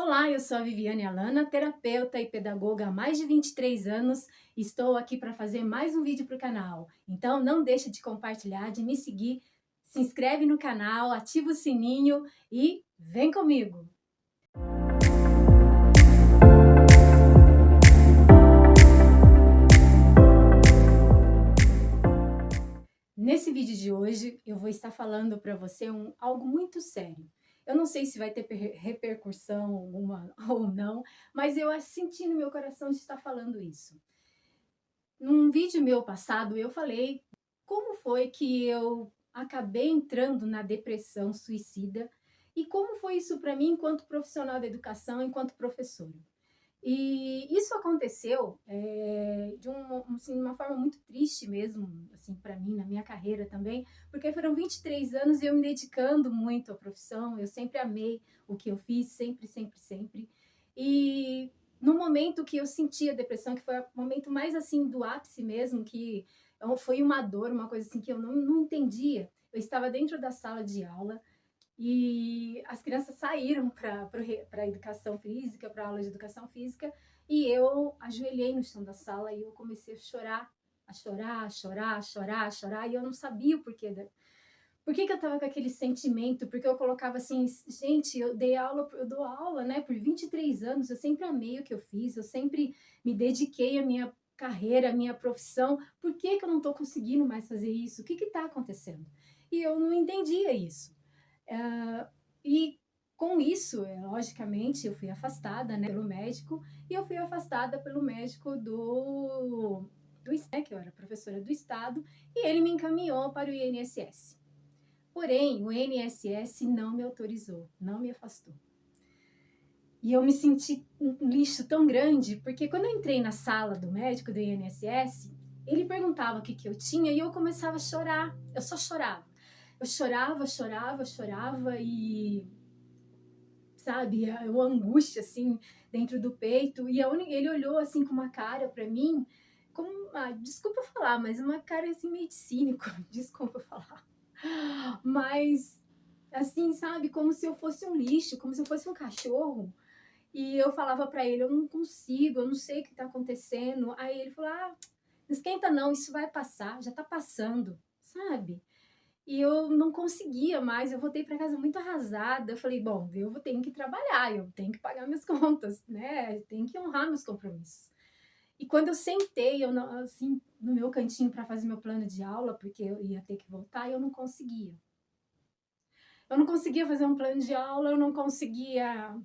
Olá, eu sou a Viviane Alana, terapeuta e pedagoga há mais de 23 anos. Estou aqui para fazer mais um vídeo para o canal. Então não deixa de compartilhar, de me seguir, se inscreve no canal, ativa o sininho e vem comigo! Nesse vídeo de hoje eu vou estar falando para você algo muito sério. Eu não sei se vai ter repercussão alguma ou não, mas eu senti no meu coração de estar falando isso. Num vídeo meu passado, eu falei como foi que eu acabei entrando na depressão suicida e como foi isso para mim enquanto profissional da educação, enquanto professora. E isso aconteceu de uma forma muito triste mesmo, assim, para mim, na minha carreira também, porque foram 23 anos e eu me dedicando muito à profissão, eu sempre amei o que eu fiz, sempre, sempre, sempre. E no momento que eu senti a depressão, que foi o momento mais, assim, do ápice mesmo, que foi uma dor, uma coisa assim que eu não entendia. Eu estava dentro da sala de aula, e as crianças saíram para a educação física, para a aula de educação física, e eu ajoelhei no chão da sala e eu comecei a chorar, a chorar, a chorar, a chorar, a chorar, e eu não sabia o porquê. Por que eu estava com aquele sentimento? Porque eu colocava assim, gente, eu dou aula, né, por 23 anos, eu sempre amei o que eu fiz, eu sempre me dediquei à minha carreira, à minha profissão, por que eu não estou conseguindo mais fazer isso? O que está acontecendo? E eu não entendia isso. E com isso, logicamente, eu fui afastada, né, pelo médico, e eu fui afastada pelo médico que eu era professora do estado, e ele me encaminhou para o INSS. Porém, o INSS não me autorizou, não me afastou. E eu me senti um lixo tão grande, porque quando eu entrei na sala do médico do INSS, ele perguntava o que eu tinha e eu começava a chorar. Eu só chorava. Eu chorava, chorava, chorava e, sabe, uma angústia assim dentro do peito. E ele olhou assim com uma cara para mim, como, desculpa falar, mas uma cara assim meio de cínico, desculpa falar. Mas assim, sabe, como se eu fosse um lixo, como se eu fosse um cachorro. E eu falava para ele, eu não consigo, eu não sei o que está acontecendo. Aí ele falou, não esquenta não, isso vai passar, já está passando, sabe? E eu não conseguia mais, eu voltei para casa muito arrasada. Eu falei, bom, eu vou ter que trabalhar, eu tenho que pagar minhas contas, né? Tenho que honrar meus compromissos. E quando eu sentei, eu não, assim, no meu cantinho para fazer meu plano de aula, porque eu ia ter que voltar, eu não conseguia. Eu não conseguia fazer um plano de aula, eu não conseguia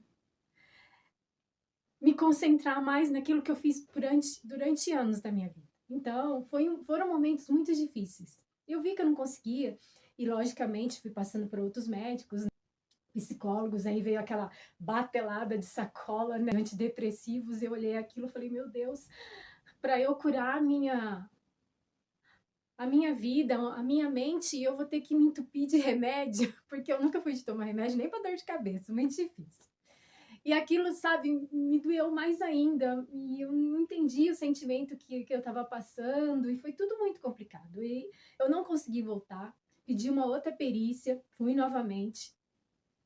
me concentrar mais naquilo que eu fiz durante anos da minha vida. Então, foram momentos muito difíceis. Eu vi que eu não conseguia, e logicamente fui passando por outros médicos, psicólogos, aí veio aquela batelada de sacola, né, antidepressivos, eu olhei aquilo e falei, meu Deus, para eu curar a minha vida, a minha mente, eu vou ter que me entupir de remédio, porque eu nunca fui de tomar remédio nem para dor de cabeça, muito difícil. E aquilo, sabe, me doeu mais ainda, e eu não entendi o sentimento que eu estava passando, e foi tudo muito complicado. E eu não consegui voltar, pedi uma outra perícia, fui novamente,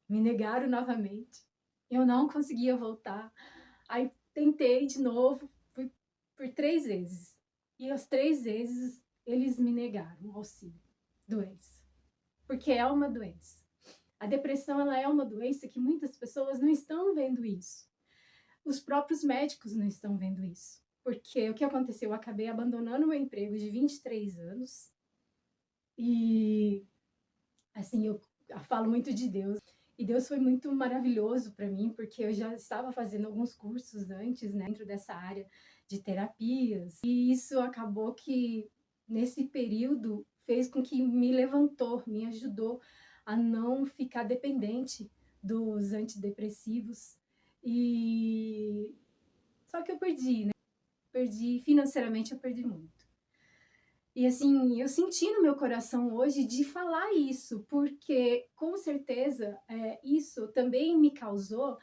me negaram novamente, eu não conseguia voltar. Aí tentei de novo, fui por 3 vezes, e as 3 vezes eles me negaram auxílio, doença, porque é uma doença. A depressão, ela é uma doença que muitas pessoas não estão vendo isso. Os próprios médicos não estão vendo isso. Porque o que aconteceu? Eu acabei abandonando meu emprego de 23 anos. E, assim, eu falo muito de Deus. E Deus foi muito maravilhoso para mim, porque eu já estava fazendo alguns cursos antes, né, dentro dessa área de terapias. E isso acabou que, nesse período, fez com que me levantou, me ajudou a não ficar dependente dos antidepressivos. E só que eu perdi, né? Perdi financeiramente, eu perdi muito. E assim, eu senti no meu coração hoje de falar isso, porque com certeza isso também me causou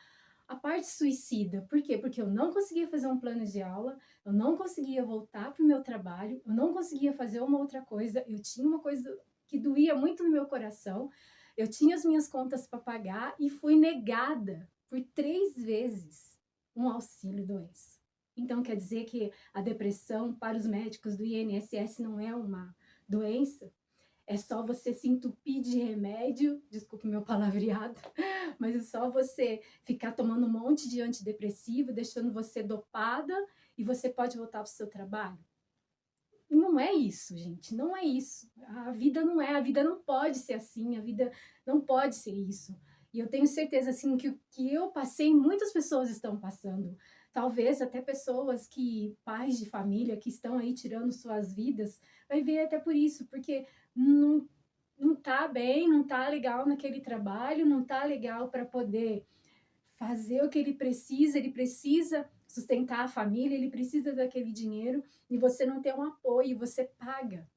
a parte suicida. Por quê? Porque eu não conseguia fazer um plano de aula, eu não conseguia voltar para o meu trabalho, eu não conseguia fazer uma outra coisa, eu tinha uma coisa que doía muito no meu coração, eu tinha as minhas contas para pagar e fui negada por 3 vezes um auxílio-doença. Então quer dizer que a depressão para os médicos do INSS não é uma doença? É só você se entupir de remédio, desculpe meu palavreado, mas é só você ficar tomando um monte de antidepressivo, deixando você dopada e você pode voltar para o seu trabalho? Não é isso, gente, não é isso. A vida não é, a vida não pode ser assim, a vida não pode ser isso. E eu tenho certeza, assim, que o que eu passei, muitas pessoas estão passando. Talvez até pessoas que, pais de família, que estão aí tirando suas vidas, vai ver até por isso, porque não, não tá bem, não tá legal naquele trabalho, não tá legal para poder fazer o que ele precisa sustentar a família, ele precisa daquele dinheiro e você não tem um apoio, você paga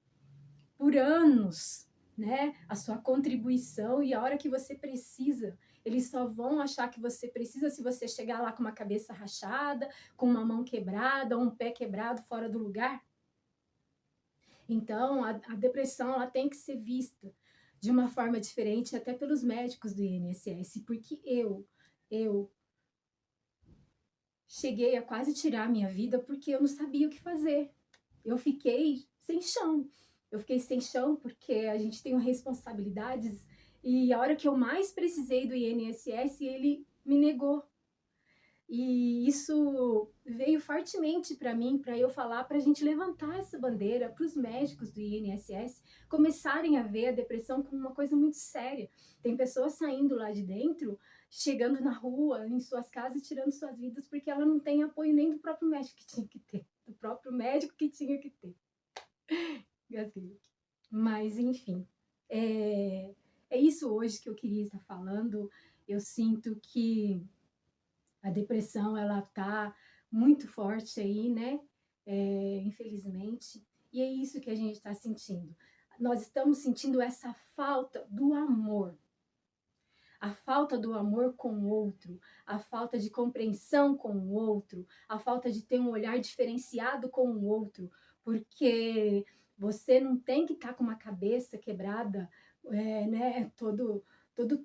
por anos, né, a sua contribuição e a hora que você precisa, eles só vão achar que você precisa se você chegar lá com uma cabeça rachada, com uma mão quebrada, um pé quebrado fora do lugar. Então, a depressão ela tem que ser vista de uma forma diferente, até pelos médicos do INSS, porque eu cheguei a quase tirar a minha vida porque eu não sabia o que fazer. Eu fiquei sem chão. Eu fiquei sem chão porque a gente tem responsabilidades e a hora que eu mais precisei do INSS, ele me negou. E isso veio fortemente para mim, para eu falar, para a gente levantar essa bandeira, para os médicos do INSS começarem a ver a depressão como uma coisa muito séria. Tem pessoas saindo lá de dentro, chegando na rua, em suas casas, tirando suas vidas, porque ela não tem apoio nem do próprio médico que tinha que ter, do próprio médico que tinha que ter. Gasguei. Mas, enfim, é isso hoje que eu queria estar falando. Eu sinto que a depressão ela tá muito forte aí, né? Infelizmente. E é isso que a gente está sentindo. Nós estamos sentindo essa falta do amor. A falta do amor com o outro, a falta de compreensão com o outro, a falta de ter um olhar diferenciado com o outro, porque você não tem que estar com uma cabeça quebrada, né, todo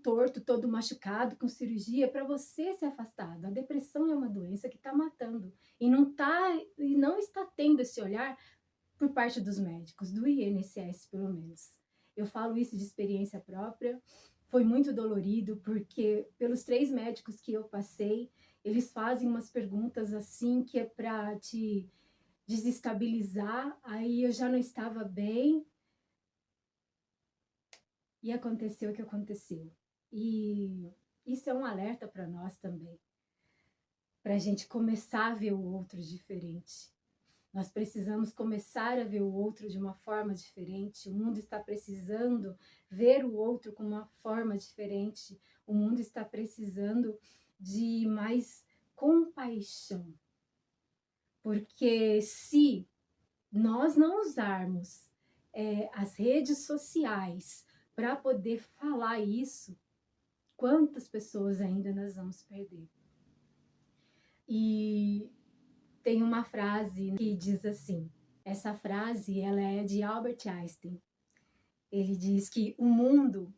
torto, todo machucado, com cirurgia, para você ser afastado. A depressão é uma doença que está matando e não está tendo esse olhar por parte dos médicos, do INSS pelo menos. Eu falo isso de experiência própria. Foi muito dolorido, porque pelos 3 médicos que eu passei, eles fazem umas perguntas assim que é para te desestabilizar. Aí eu já não estava bem e aconteceu o que aconteceu. E isso é um alerta para nós também, para a gente começar a ver o outro diferente. Nós precisamos começar a ver o outro de uma forma diferente. O mundo está precisando ver o outro com uma forma diferente. O mundo está precisando de mais compaixão. Porque se nós não usarmos as redes sociais para poder falar isso, quantas pessoas ainda nós vamos perder? E tem uma frase que diz assim, essa frase ela é de Albert Einstein. Ele diz que o mundo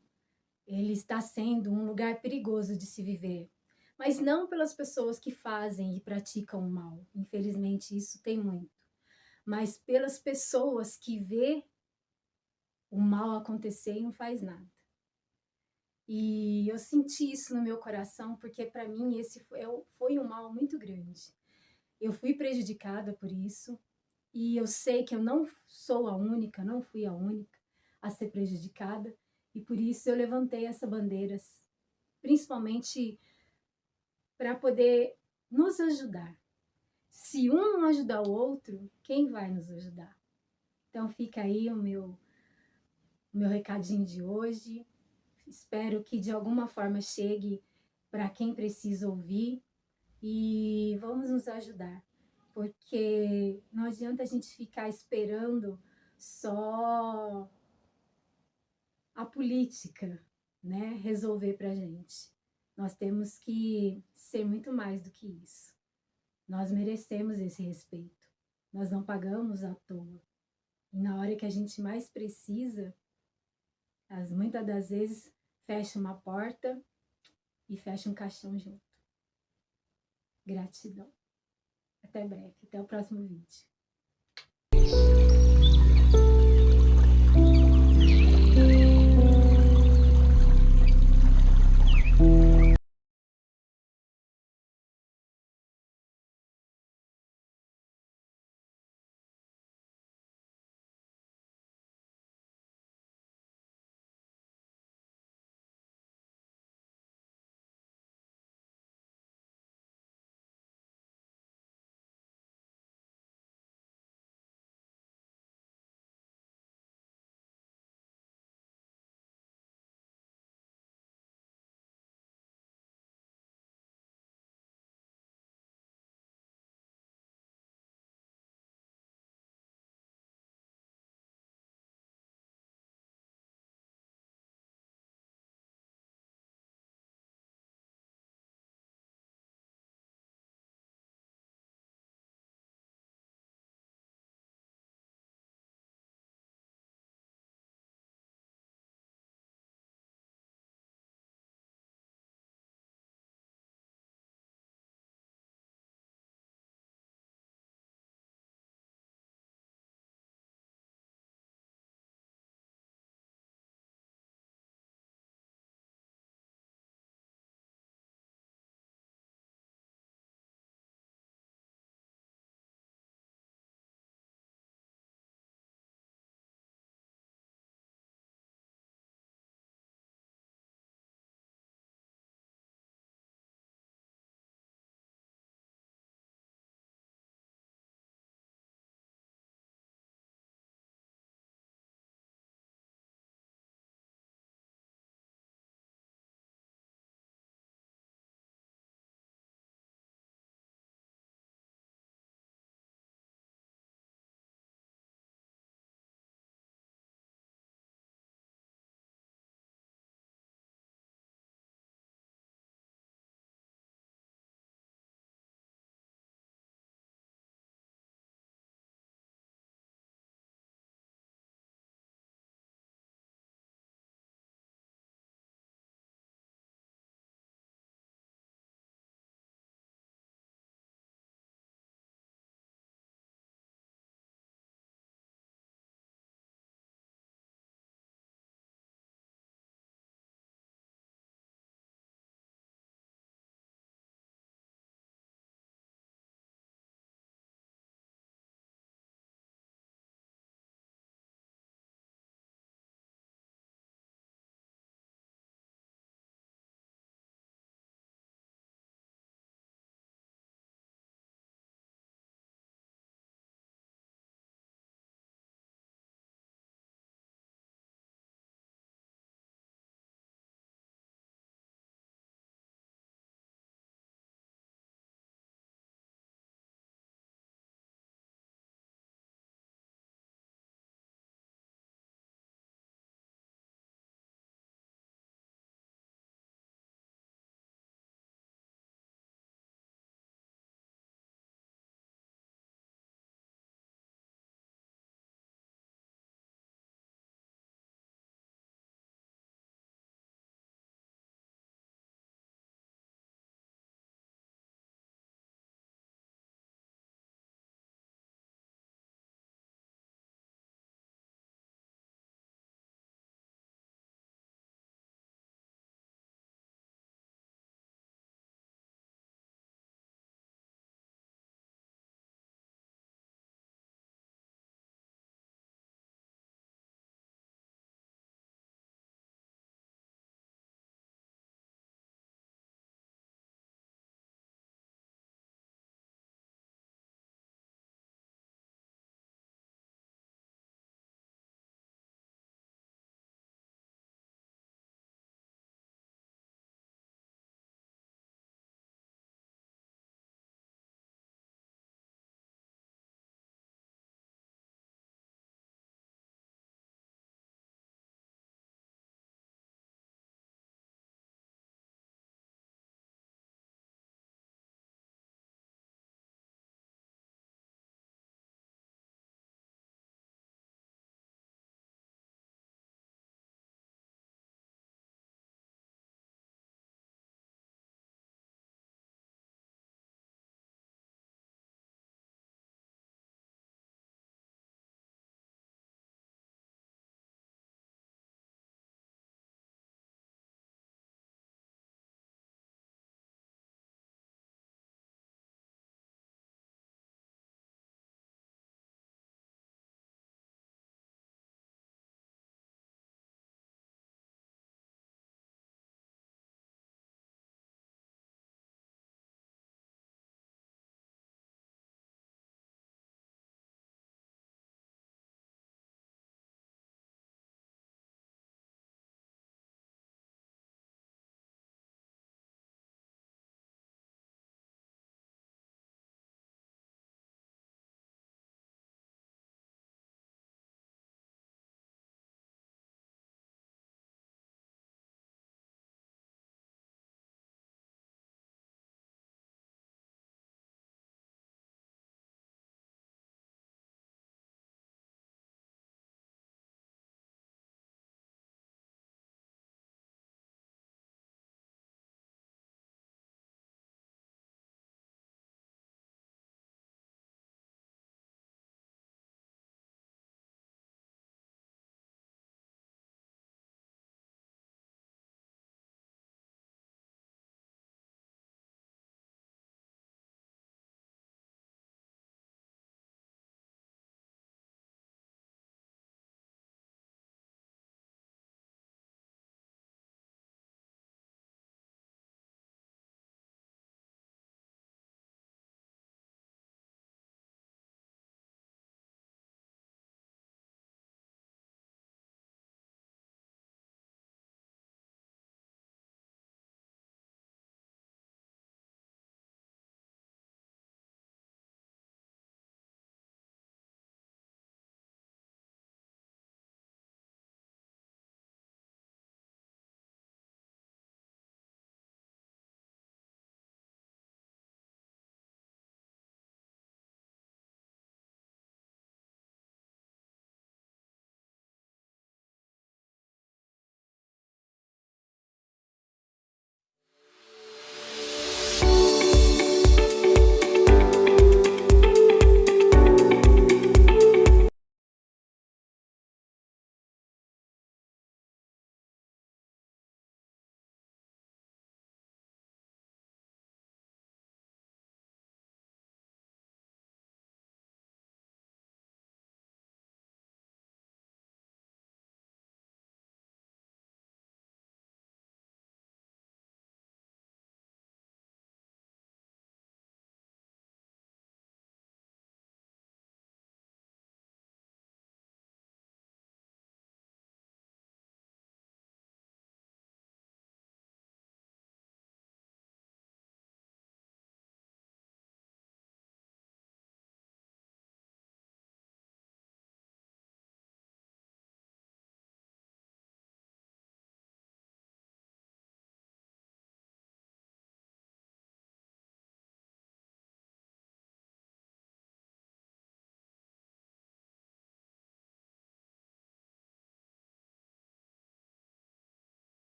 ele está sendo um lugar perigoso de se viver, mas não pelas pessoas que fazem e praticam o mal. Infelizmente isso tem muito, mas pelas pessoas que vê o mal acontecer e não faz nada. E eu senti isso no meu coração porque para mim esse foi um mal muito grande. Eu fui prejudicada por isso. E eu sei que eu não sou a única, não fui a única a ser prejudicada, e por isso eu levantei essa bandeira, principalmente para poder nos ajudar. Se um não ajudar o outro, quem vai nos ajudar? Então fica aí o meu recadinho de hoje. Espero que de alguma forma chegue para quem precisa ouvir e vamos nos ajudar, porque não adianta a gente ficar esperando só a política, né, resolver para a gente. Nós temos que ser muito mais do que isso. Nós merecemos esse respeito. Nós não pagamos à toa. E na hora que a gente mais precisa, muitas das vezes fecha uma porta e fecha um caixão junto. Gratidão. Até breve, até o próximo vídeo.